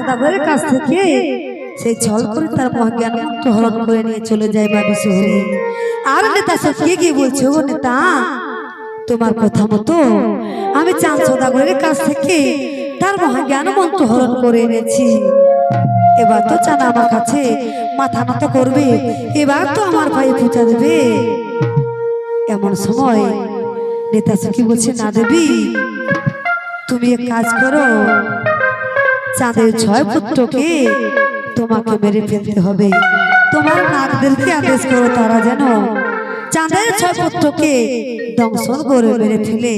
সদাগরের কাছ থেকে সেই ছল করে তার মহাজ্ঞান হরণ করে নিয়ে চলে যায় মা বিশ্বহরী। আর নেতা সত্যি কি বলছে, ও নেতা তোমার কথা মতো আমি চাঁদ সদাগরের কাছ থেকে তার মহাজ্ঞান মন্ত্র হরণ করে এনেছি। এবার তো চাঁদ আমার কাছে মাথা নত করবে, এবার তো আমার ভাই পূজা দেবে। এমন সময় নেতা সখী বলছে, না দেবী তুমি এক কাজ করো, চাঁদের 6 পুত্রকে তোমাকে মেরে ফেলতে হবে। তোমার নাগদেরকে আদেশ করো তারা যেন চাঁদের 6 পুত্রকে দংশন করে মেরে ফেলে,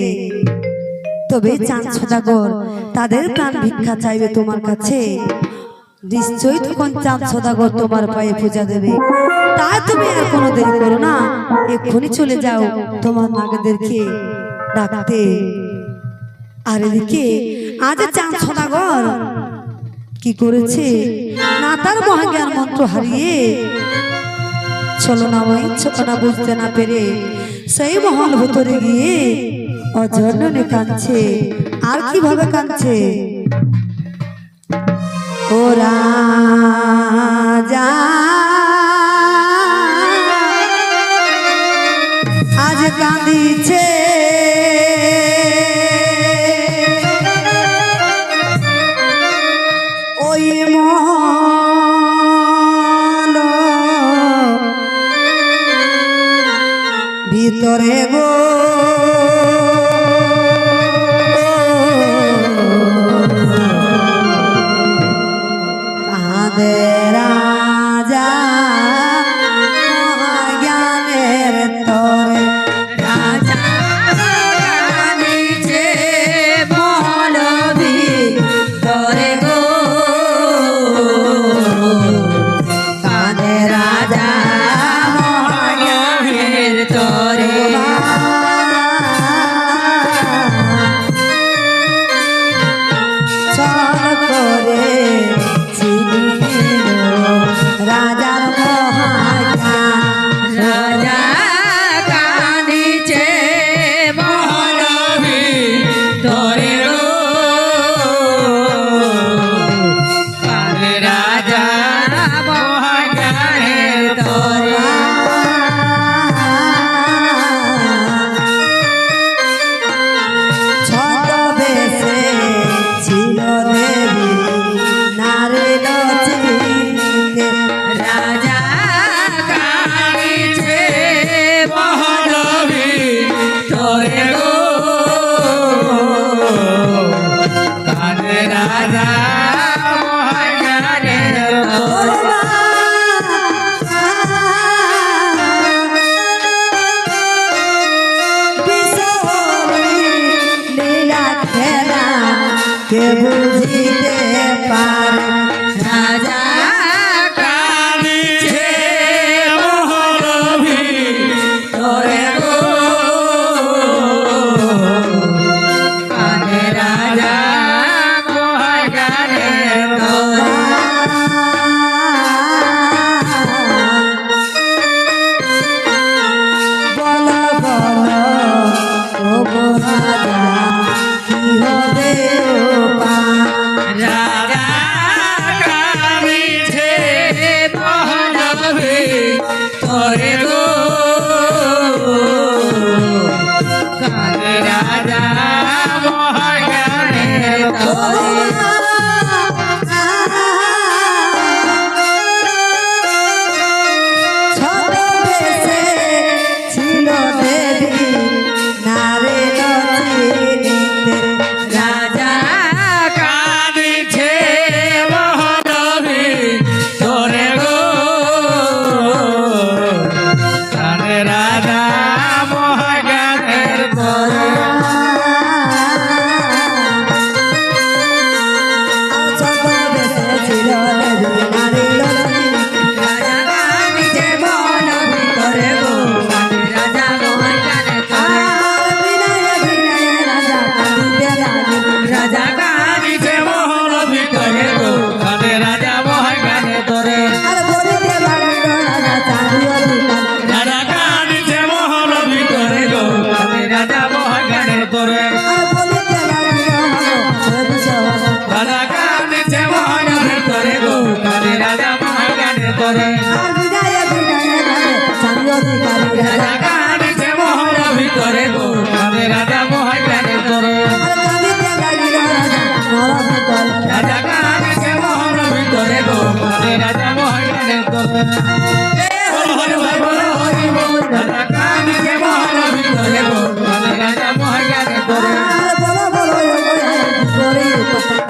তবে চাঁদ সদাগর তাদের প্রাণ ভিক্ষা চাইবে তোমার কাছে। নিশ্চয়ই তখন চাঁদ সদাগর তোমার পায়ে পূজা দেবে। তাই তুমি আর কোনো দেরি করো না, এক্ষুনি চলে যাও তোমার নাগদেরকে ডাকতে। আর এদিকে আজ চাঁদ সদাগর কি করেছে না, তার মহাজ্ঞান মন্ত্র হারিয়ে ছলনাময়ী ছলনা বুঝতে না পেরে সেই মহল ভিতরে গিয়ে অজন্যে কাঁদছে। আর কিভাবে কাঁদছে, ও রাজা আজ কাঁদিছে ওই মহল ভিতরে গো, কাঁদে রাজা মহাজ্ঞানের তরে। রাজা কাঁদিছে মহল ভিতরে গো, কাঁদে রাজা মহাজ্ঞানের তরে। চল করে রাজার মহাজ্ঞান, রাজা কাঁদিছে মহল ভিতরে গো, কাঁদে রাজা মহাজ্ঞানের তরে। ছদ্মবেশে ছিল দেবী নারী ভিতরে আর বিদায় বিদায় গানে চাঁদের অধিকারী রাজা কাঁদিছে মহল ভিতরে গো আরে রাজা মহাজ্ঞানে তোরে আর চাঁদিতে গাড়ির রাজা মহল ভিতরে রাজা কাঁদিছে মহল ভিতরে গো আরে রাজা মহাজ্ঞানে তোরে হরি ভাই বলো হরি বল রাজা কাঁদিছে মহল ভিতরে গো আরে রাজা মহাজ্ঞানে তোরে আর বলো বলো করে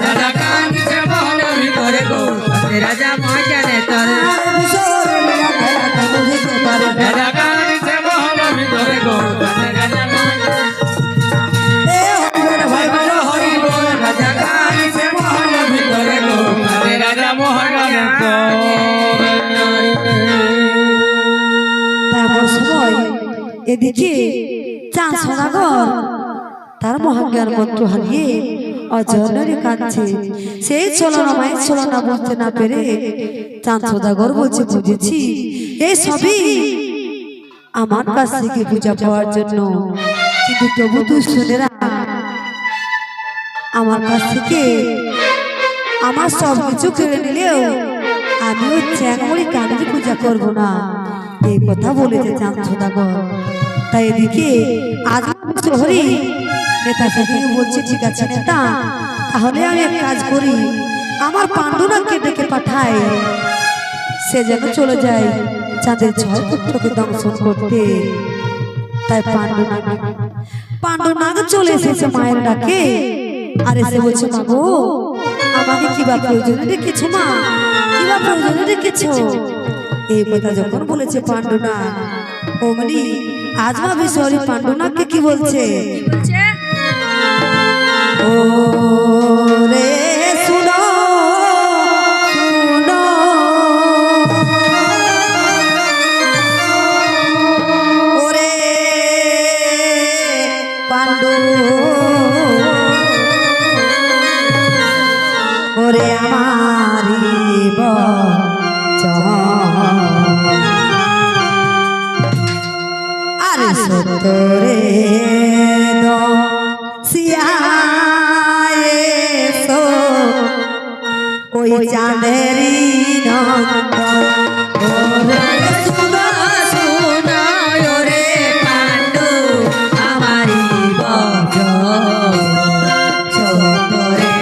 রাজা কাঁদিছে মহল ভিতরে গো আরে রাজা মহাজ্ঞানে তোরে আর বিশোরে রাখে রাখে বুঝিতে পারে রাজা কাঁদিছে মহল ভিতরে গো আরে রাজা মহাজ্ঞানে এ হরি ভাই বলো হরি বল রাজা কাঁদিছে মহল ভিতরে গো আরে রাজা মহাজ্ঞানে তোরে তারপর সময় এদিকে চাঁদ সদাগর তার মহাজ্ঞান মন্ত্র হারিয়ে অজনরে কাঁদছে সেই ছলনা মায়ের ছলনা বুঝতে না পেরে চাঁদ সদাগর বলছে বুঝেছি এই সবই আমার কাছ থেকে পূজা পাওয়ার জন্য কিন্তু তবু তুই শুনে রাখ আমার কাছ থেকে আমার সব কিছু কেড়ে নিলেও আমি ওই চ্যাংমড়ি কালীর পূজা করব না এই কথা বলেছে চাঁদ সদাগর তাই এদিকে আজ হরি নেতা সাথে বলছে ঠিক আছে নেতা তাহলে আমি এক কাজ করি আমার পাণ্ডুনাকে ডেকে পাঠাই সে যেন চলে যায় চাঁদের ছয় পুত্রকে দংশন করতে তাই পাণ্ডুনাগ চলে এসেছে মায়ের ডাকে আর এসে বলছে মা গো আমাকে কিবা প্রয়োজনে ডেকেছো মা কিবা প্রয়োজনে ডেকেছো এই কথা যখন বলেছে পাণ্ডুনাগ অমনি আজ মা বিশ্বরী পাণ্ডুনাগকে কি বলছে ও রে শুনো শুনো ওরে পাণ্ডু ওরে আমারি আরে সতরে ওই চাঁদেরি নন্দন ওরে শুনো শুনো ওরে পাণ্ডু আমারি বজ সতরে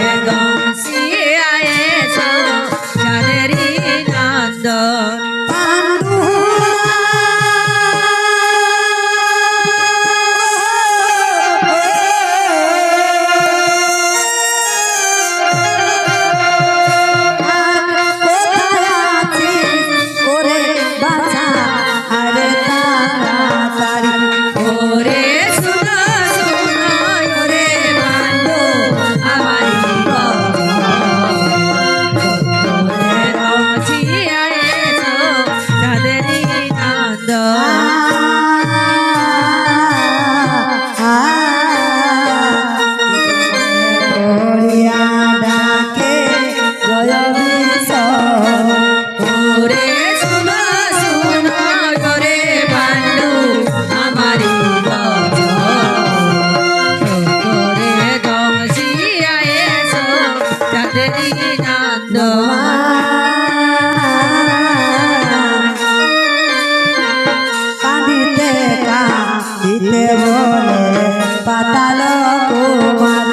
সিয়ায়ে সো চাঁদেরি নন্দন পাণ্ডু ওরে শুনো শুনো ওরে পাণ্ডু আমারি বজ সতরে সিয়ায়ে সো চাঁদেরি নন্দন ওরে শুনো শুনো ওরে পাণ্ডু আমারি বজ সতরে সিয়ায়ে সো চাঁদেরি নন্দন কাঁদিতে কাঁদিতে বলে পাতাল কুমার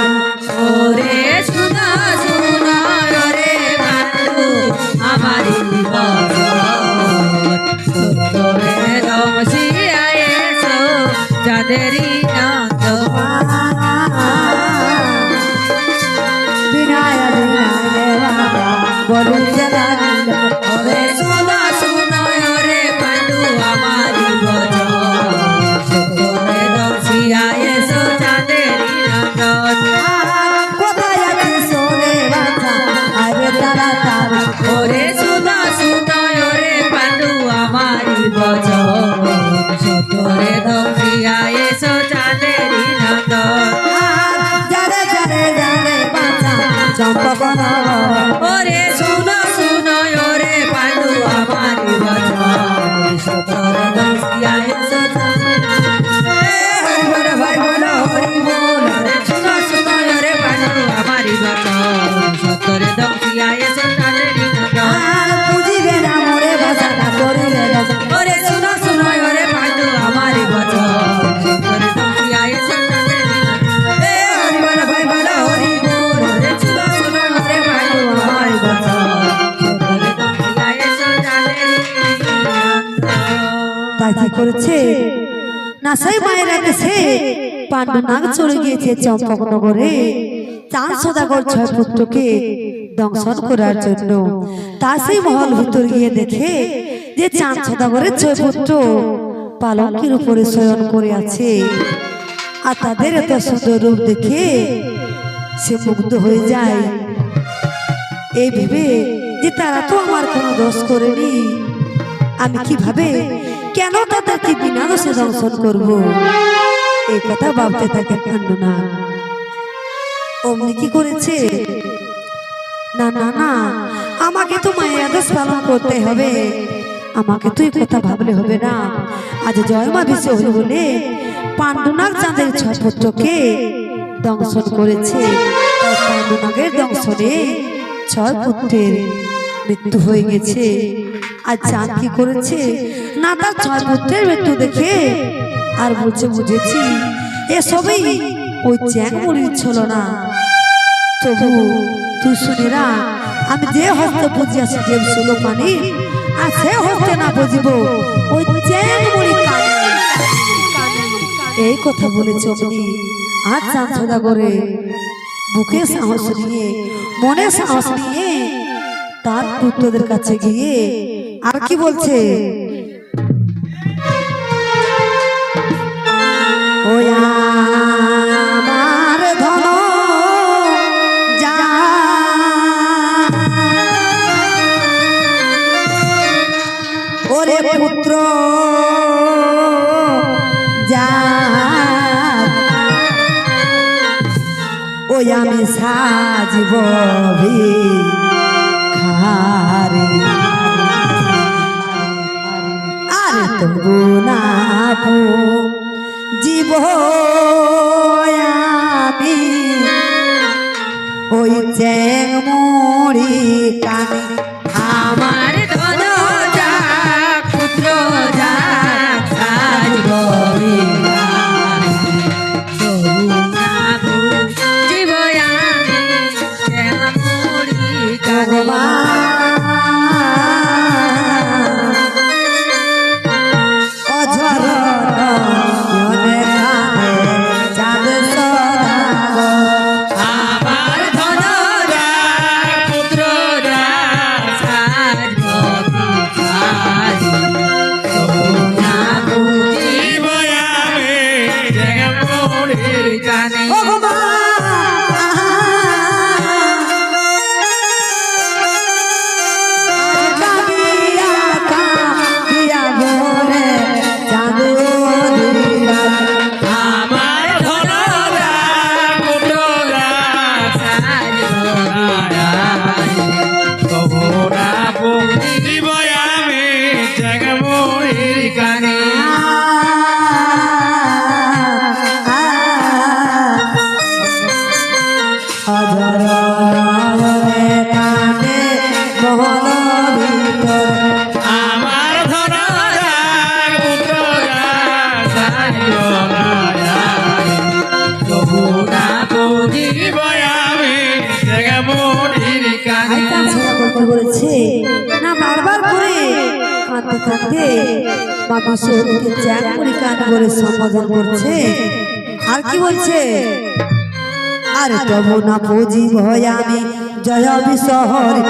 ওরে শুনো শুনো ওরে পাণ্ডু আমারি বজ সতরে সিয়ায়ে সো চাঁদেরি নন্দন বিনায় বিনায় বাবা বলুন ওরে শুনো শুনো ওরে পাণ্ডু আমারি বজ সতরে সিয়ায়ে সো চাঁদেরি নন্দন কোথায় আছে সোনে বাচ্চা আরে তাড়াতাড়ি ওরে শুনো শুনো ওরে পাণ্ডু আমারি বজ সতরে সিয়ায়ে সো চাঁদেরি নন্দন যারে যারে যারে বাচ্চা চম্পক ওরে শুনো শুনো ওরে পাণ্ডু আমারি বজ সতরে সিয়ায়ে সো হরে ভাই বলো হরি বল শুনো শুনো ওরে পাণ্ডু আমারি বজ সতরে সিয়ায়ে সো চাঁদেরি নন্দন তাই কি করেছে না সেই মায়েরা কাছে পাণ্ডুনাগ চলে গিয়েছে চম্পকনগরে চাঁদ সদাগর 6 পুত্রকে দংশন করার জন্য। তা সেই মহল ভিতর গিয়ে দেখে যে চাঁদ সদাগরের 6 পুত্র পালঙ্কের উপরে শয়ন করে আছে। আর তাদের এত সুন্দর রূপ দেখে সে মুগ্ধ হয়ে যায়, এই ভেবে যে তারা তো আমার কোনো দোষ করেনি, আমি কিভাবে কেন তাদেরকে বিনা দোষে দংশন করব, এই কথা ভাবতে থাকে পাণ্ডুনাগ। অমনি কি করেছে না না না আমাকে তো মায়ের আদেশ পালন করতে হবে, আমাকে তো এই কথা ভাবলে হবে না। আজ জয় মা বিশ্বহরি বলে পাণ্ডুনাগ চাঁদের 6 পুত্রকে দংশন করেছে। তাই পাণ্ডুনাগের দংশনে 6 পুত্রের মৃত্যু হয়ে গেছে। আর চাঁদ কি করেছে না তার 6 পুত্রের মৃত্যু দেখে আর বলছে বুঝেছি এসবই ওই চ্যাংমুড়ির ছিল না। তবু তুই শুনেরা আমি যে হস্তে বুঝিয়াছি দেব ছিল পানি আর সে হস্তে না বুঝিব ওই চ্যাংমুড়ি কানে। এই কথা বলেছে অমনি আর চাঁদ সদাগরে বুকে সাহস নিয়ে মনে সাহস নিয়ে তার পুত্রদের কাছে গিয়ে আর কি বলছে ওই আমার ধন যা ওরে পুত্র যা ওই আমি সাজিব ভিখারি আর তবু না জীব আমি ওই চ্যাংমুড়ি কানে। আমার ধন যা পুত্র যা সাজব জীব আমি চ্যাংমুড়ি কানে। বলেছে না বারবার করে কাঁদতে কাঁদতে মা বিশ্বহরিকে চ্যাংমুড়ি কান করে সম্বোধন করছে। আর কি বলছে আর তবু না বুঝি ভয় আমি জয় বিশ্বহরি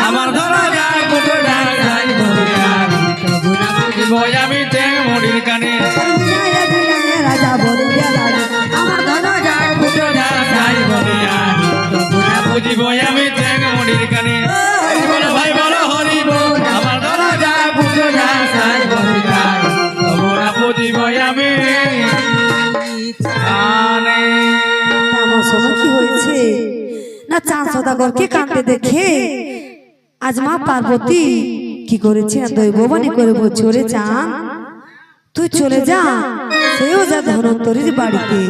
আমার ধরা যায় পুত্র যাই আমি চ্যাংমুড়ির কানে রাজা বলি আমার ধরা যায় পুত্র যাই বলি সময় কি হয়েছে না চাঁদ সদাগরকে কাঁদতে দেখে আজ মা পার্বতী কি করেছে না দৈববাণী করে বলছে, ওরে চাঁদ তুই চলে যা, সেও যা ধনন্তরীর বাড়িতে,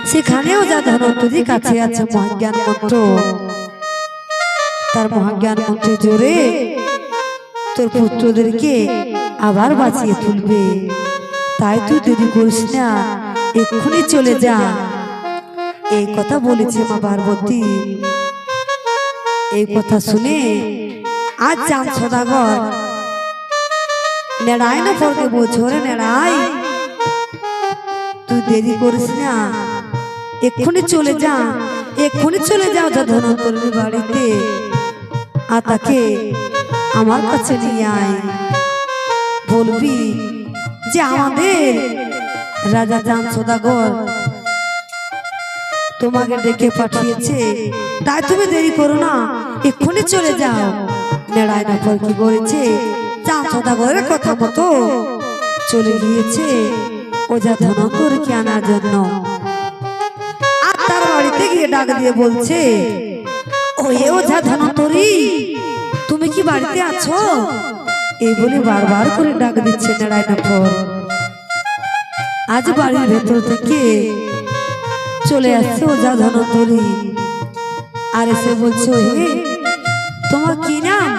সেখানেও যা ধনন্তরীর কাছে আছে মহাজ্ঞান মন্ত্র, তার মহাজ্ঞান মন্ত্রে জোরে তোর পুত্রদেরকে আবার বাঁচিয়ে তুলবে, তাই তুই দেরি করিস না, এক্ষুনি চলে যা। এই কথা বলেছে মা পার্বতী। এই কথা শুনে আজ চাঁদ সদাগর নেড়াই না পড়তে বলছে, ওরে নেড়াই তুই দেরি করিস না, এক্ষুনি চলে যা, এক্ষুনি চলে যাও যা ধনন্তরীর বাড়িতে, আর তাকে আমার কাছে নিয়ে আয়, বলবি যে আমাদের রাজা চাঁদ সদাগর তোমাকে ডেকে পাঠিয়েছে, তাই তুমি দেরি করো না, এক্ষুনি চলে যাও। নেড়াই না পর কি করেছে, চাঁদ সদাগরের কথা মতো চলে গিয়েছে ওঝা ধনন্তরীকে আনার জন্য। আর তার বাড়িতে গিয়ে ডাক দিয়ে বলছে, ও এ ওঝা ধনন্তরী তুমি কি বাড়িতে আছো? এই বলে বারবার করে ডাক দিচ্ছে নেড়াই না পর। আজ বাড়ির ভেতর থেকে চলে আসছে ওঝা ধনন্তরী, আর এসে বলছো, হে তোমার কি নাম,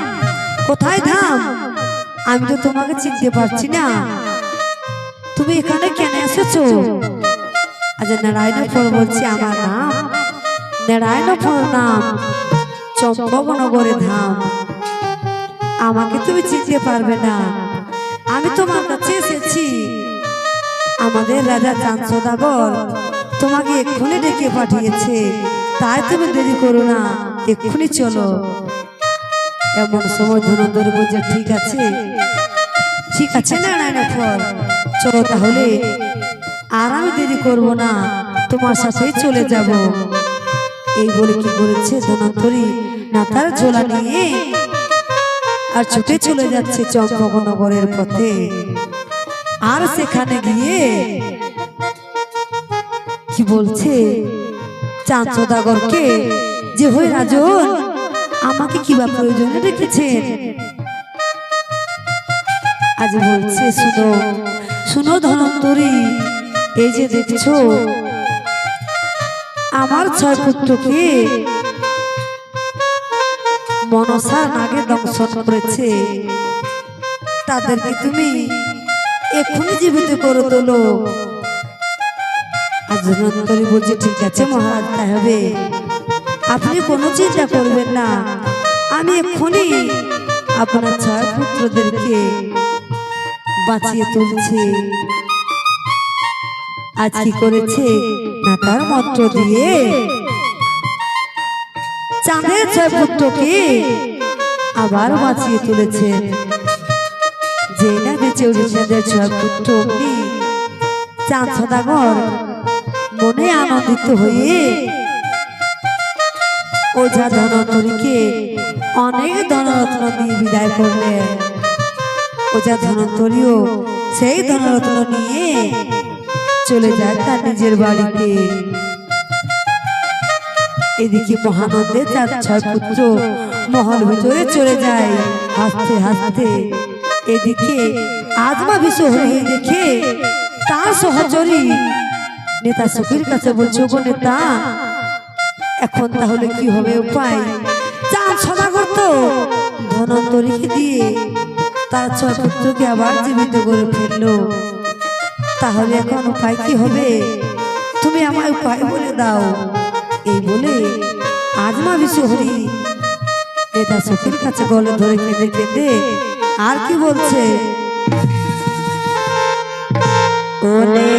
কোথায় ধাম, আমি তো তোমাকে চিনতে পারছি না, তুমি এখানে কেন এসেছো? আজ নারায়ণপুর বলছি, আমার নাম নারায়ণপুর, নাম চম্পকনগরে ধাম, আমাকে তুমি চিনতে পারবে না, আমি তোমার কাছে এসেছি, আমাদের রাজা চাঁদ সদাগর তোমাকে এক্ষুনি ডেকে পাঠিয়েছে, তাই তুমি দেরি করো না, এক্ষুনি চলো। এমন সময় ধনন্তরী বলছে, ঠিক আছে ঠিক আছে নারায়ণপুর, চলো তাহলে, আর আমি দেরি করবো না, তোমার সাথেই চলে যাব। এই বলে কি করেছে ধনন্তরী না তার ঝোলা নিয়ে আর ছুটে চলে যাচ্ছে চম্পকনগরের পথে। আর সেখানে গিয়ে কি বলছে চাঁদ সদাগরকে, যে হই রাজন আমাকে কিবা প্রয়োজনে রেখেছেন? আজ বলছে, শুনো শুনো ধনন্তরী, এই যে দেখছো আমার 6 পুত্রকে মনসা নাগে দংশন করেছে, তাদেরকে তুমি এক্ষুনি জীবিত করে তোলো। আজ ধনন্তরী বলছে, ঠিক আছে মহারাজ, তাই হবে, আপনি কোনো চিন্তা করবেন না, আমি এক্ষুনি আপনার 6 পুত্রদেরকে বাঁচিয়ে তুলছি। আজ কি করেছে না তার মন্ত্র দিয়ে চাঁদের 6 পুত্রকে আবার বাঁচিয়ে তুলেছে। যে না বেঁচে উঠেছে 6 পুত্র, চাঁদ সদাগর মনে আনন্দিত হয়ে ওঝা ধনন্তরীকে অনেক ধনরত্ন দিয়ে বিদায় করলেন। ওঝা ধনন্তরীও সেই ধনরত্ন নিয়ে চলে যায় তার নিজের বাড়িতে। এদিকে মহানন্দে তার 6 পুত্র মহল ভিতরে চলে যায় হাসতে হাসতে। এদিকে আজমা বিশ্বহরি দেখে তার সহচরী নেতা সুখীর কাছে বলছে, গো নেতা, এখন তাহলে কি হবে উপায়? চাঁদ সদাগর তো ধনন্তরীকে দিয়ে তার 6 পুত্রকে আবার জীবিত করে ফেললো, তাহলে এখন উপায় কি হবে? তুমি আমায় উপায় বলে দাও। এই বলে আজমা বিশ্বহরি নেতা সুখীর কাছে গলে ধরে কেঁদে কেঁদে আর কি বলছে, ওলে